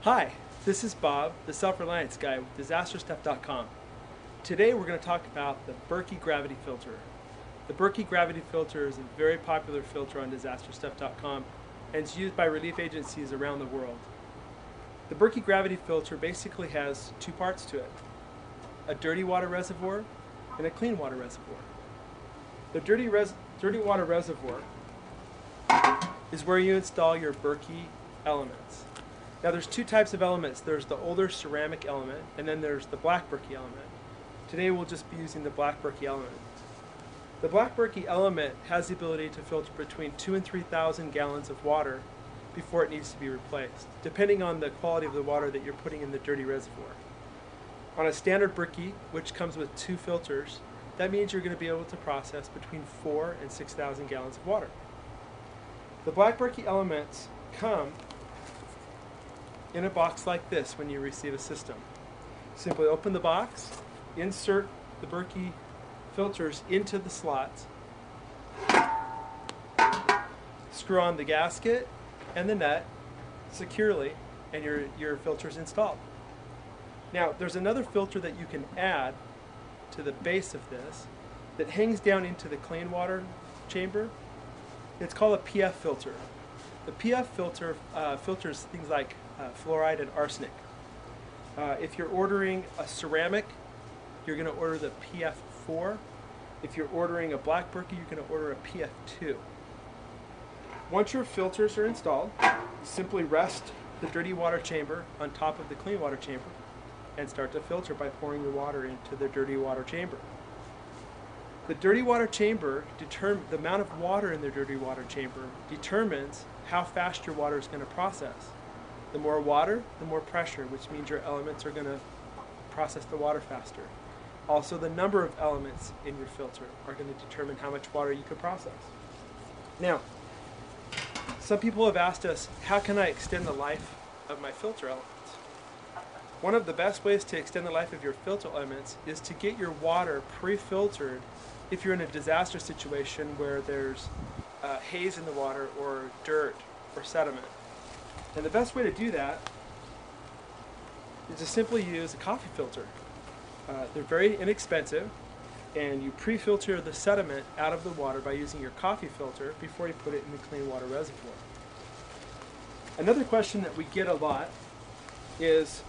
Hi, this is Bob, the Self Reliance Guy with DisasterStuff.com. Today we're going to talk about the Berkey Gravity Filter. The Berkey Gravity Filter is a very popular filter on DisasterStuff.com and it's used by relief agencies around the world. The Berkey Gravity Filter basically has two parts to it: a dirty water reservoir and a clean water reservoir. The dirty water reservoir is where you install your Berkey elements. Now there's two types of elements. There's the older ceramic element and then there's the black Berkey element. Today we'll just be using the black Berkey element. The black Berkey element has the ability to filter between 2,000 and 3,000 gallons of water before it needs to be replaced, depending on the quality of the water that you're putting in the dirty reservoir. On a standard Berkey, which comes with two filters, that means you're going to be able to process between 4,000 and 6,000 gallons of water. The black Berkey elements come in a box like this when you receive a system. Simply open the box, insert the Berkey filters into the slots, screw on the gasket and the nut securely, and your filter's installed. Now there's another filter that you can add to the base of this that hangs down into the clean water chamber. It's called a PF filter. The PF filter filters things like fluoride and arsenic. If you're ordering a ceramic, you're going to order the PF4. If you're ordering a black Berkey, you're going to order a PF2. Once your filters are installed, you simply rest the dirty water chamber on top of the clean water chamber and start to filter by pouring the water into the dirty water chamber. The dirty water chamber, the amount of water in the dirty water chamber determines how fast your water is going to process. The more water, the more pressure, which means your elements are going to process the water faster. Also, the number of elements in your filter are going to determine how much water you can process. Now, some people have asked us, how can I extend the life of my filter elements? One of the best ways to extend the life of your filter elements is to get your water pre-filtered if you're in a disaster situation where there's haze in the water or dirt or sediment. And the best way to do that is to simply use a coffee filter. They're very inexpensive, and you pre-filter the sediment out of the water by using your coffee filter before you put it in the clean water reservoir. Another question that we get a lot is,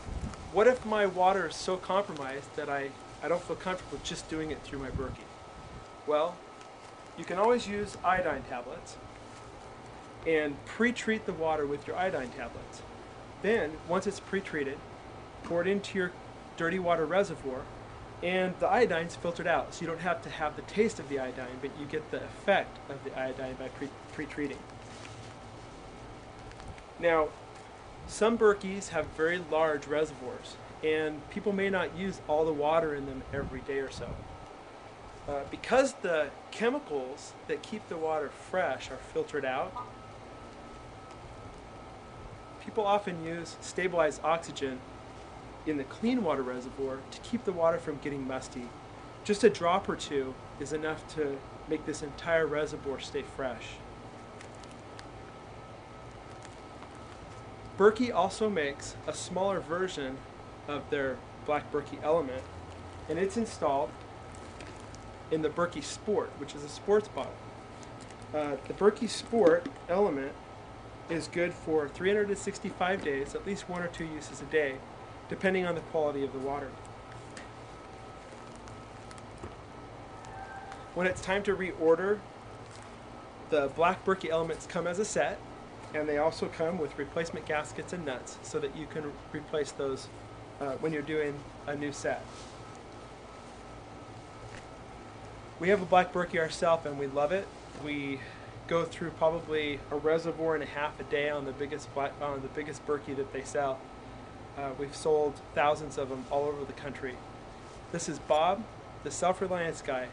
what if my water is so compromised that I don't feel comfortable just doing it through my Berkey? Well, you can always use iodine tablets and pre-treat the water with your iodine tablets. Then, once it's pre-treated, pour it into your dirty water reservoir, and the iodine's filtered out, so you don't have to have the taste of the iodine, but you get the effect of the iodine by pre-treating. Now, some Berkeys have very large reservoirs, and people may not use all the water in them every day or so. Because the chemicals that keep the water fresh are filtered out, people often use stabilized oxygen in the clean water reservoir to keep the water from getting musty. Just a drop or two is enough to make this entire reservoir stay fresh. Berkey also makes a smaller version of their black Berkey element, and it's installed in the Berkey Sport, which is a sports bottle. The Berkey Sport element is good for 365 days, at least 1 or 2 uses a day, depending on the quality of the water. When it's time to reorder, the black Berkey elements come as a set, and they also come with replacement gaskets and nuts so that you can replace those when you're doing a new set. We have a black Berkey ourselves and we love it. We go through probably a reservoir and a half a day on the biggest Berkey that they sell. We've sold thousands of them all over the country. This is Bob, the Self Reliance Guy,